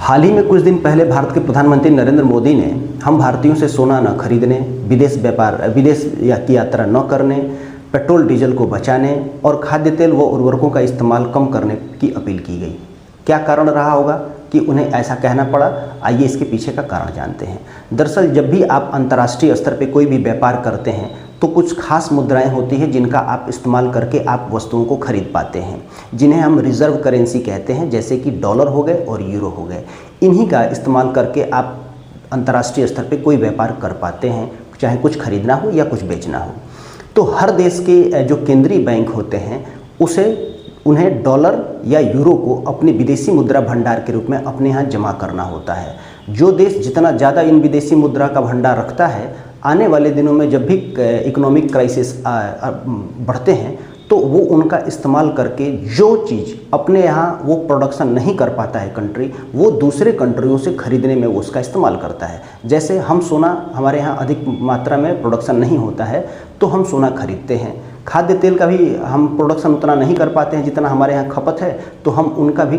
हाल ही में कुछ दिन पहले भारत के प्रधानमंत्री नरेंद्र मोदी ने हम भारतीयों से सोना न खरीदने, विदेश की यात्रा न करने, पेट्रोल डीजल को बचाने और खाद्य तेल व उर्वरकों का इस्तेमाल कम करने की अपील की गई। क्या कारण रहा होगा कि उन्हें ऐसा कहना पड़ा? आइए इसके पीछे का कारण जानते हैं। दरअसल जब भी आप अंतर्राष्ट्रीय स्तर पर कोई भी व्यापार करते हैं तो कुछ खास मुद्राएं होती हैं जिनका आप इस्तेमाल करके आप वस्तुओं को खरीद पाते हैं, जिन्हें हम रिजर्व करेंसी कहते हैं, जैसे कि डॉलर हो गए और यूरो हो गए। इन्हीं का इस्तेमाल करके आप अंतर्राष्ट्रीय स्तर पे कोई व्यापार कर पाते हैं, चाहे कुछ खरीदना हो या कुछ बेचना हो। तो हर देश के जो केंद्रीय बैंक होते हैं उन्हें डॉलर या यूरो को अपनी विदेशी मुद्रा भंडार के रूप में अपने यहाँ जमा करना होता है। जो देश जितना ज़्यादा इन विदेशी मुद्रा का भंडार रखता है, आने वाले दिनों में जब भी इकोनॉमिक क्राइसिस बढ़ते हैं तो वो उनका इस्तेमाल करके जो चीज़ अपने यहाँ वो प्रोडक्शन नहीं कर पाता है कंट्री, वो दूसरे कंट्रियों से खरीदने में वो उसका इस्तेमाल करता है। जैसे हम सोना, हमारे यहाँ अधिक मात्रा में प्रोडक्शन नहीं होता है तो हम सोना खरीदते हैं। खाद्य तेल का भी हम प्रोडक्शन उतना नहीं कर पाते हैं जितना हमारे यहाँ खपत है, तो हम उनका भी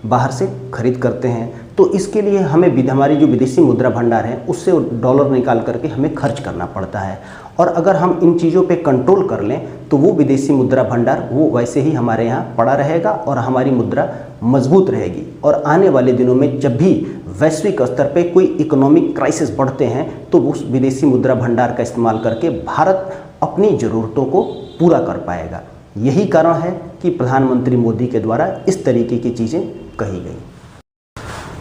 बाहर से खरीद करते हैं। तो इसके लिए हमें हमारी जो विदेशी मुद्रा भंडार है उससे डॉलर निकाल करके हमें खर्च करना पड़ता है। और अगर हम इन चीज़ों पे कंट्रोल कर लें तो वो विदेशी मुद्रा भंडार वो वैसे ही हमारे यहाँ पड़ा रहेगा और हमारी मुद्रा मजबूत रहेगी। और आने वाले दिनों में जब भी वैश्विक स्तर पे कोई इकोनॉमिक क्राइसिस बढ़ते हैं तो उस विदेशी मुद्रा भंडार का इस्तेमाल करके भारत अपनी ज़रूरतों को पूरा कर पाएगा। यही कारण है कि प्रधानमंत्री मोदी के द्वारा इस तरीके की चीज़ें कही गई।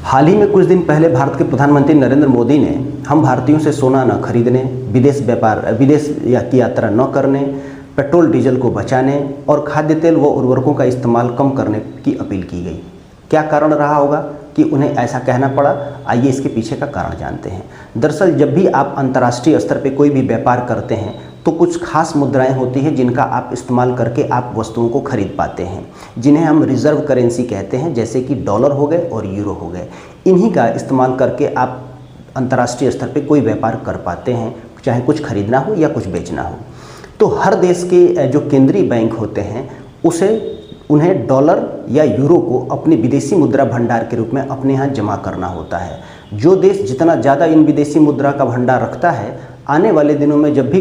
हाल ही में कुछ दिन पहले भारत के प्रधानमंत्री नरेंद्र मोदी ने हम भारतीयों से सोना न खरीदने, विदेश की यात्रा न करने, पेट्रोल डीजल को बचाने और खाद्य तेल व उर्वरकों का इस्तेमाल कम करने की अपील की गई। क्या कारण रहा होगा कि उन्हें ऐसा कहना पड़ा? आइए इसके पीछे का कारण जानते हैं। दरअसल जब भी आप अंतर्राष्ट्रीय स्तर पर कोई भी व्यापार करते हैं तो कुछ खास मुद्राएं होती हैं जिनका आप इस्तेमाल करके आप वस्तुओं को खरीद पाते हैं, जिन्हें हम रिजर्व करेंसी कहते हैं, जैसे कि डॉलर हो गए और यूरो हो गए। इन्हीं का इस्तेमाल करके आप अंतर्राष्ट्रीय स्तर पे कोई व्यापार कर पाते हैं, चाहे कुछ खरीदना हो या कुछ बेचना हो। तो हर देश के जो केंद्रीय बैंक होते हैं उन्हें डॉलर या यूरो को अपनी विदेशी मुद्रा भंडार के रूप में अपने यहाँ जमा करना होता है। जो देश जितना ज़्यादा इन विदेशी मुद्रा का भंडार रखता है, आने वाले दिनों में जब भी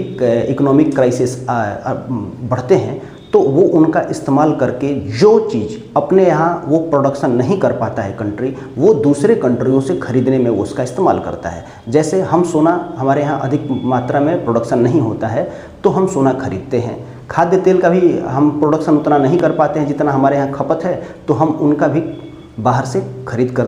इकोनॉमिक क्राइसिस बढ़ते हैं तो वो उनका इस्तेमाल करके जो चीज़ अपने यहाँ वो प्रोडक्शन नहीं कर पाता है कंट्री, वो दूसरे कंट्रियों से खरीदने में वो उसका इस्तेमाल करता है। जैसे हम सोना, हमारे यहाँ अधिक मात्रा में प्रोडक्शन नहीं होता है तो हम सोना खरीदते हैं। खाद्य तेल का भी हम प्रोडक्शन उतना नहीं कर पाते हैं जितना हमारे यहाँ खपत है, तो हम उनका भी बाहर से खरीद कर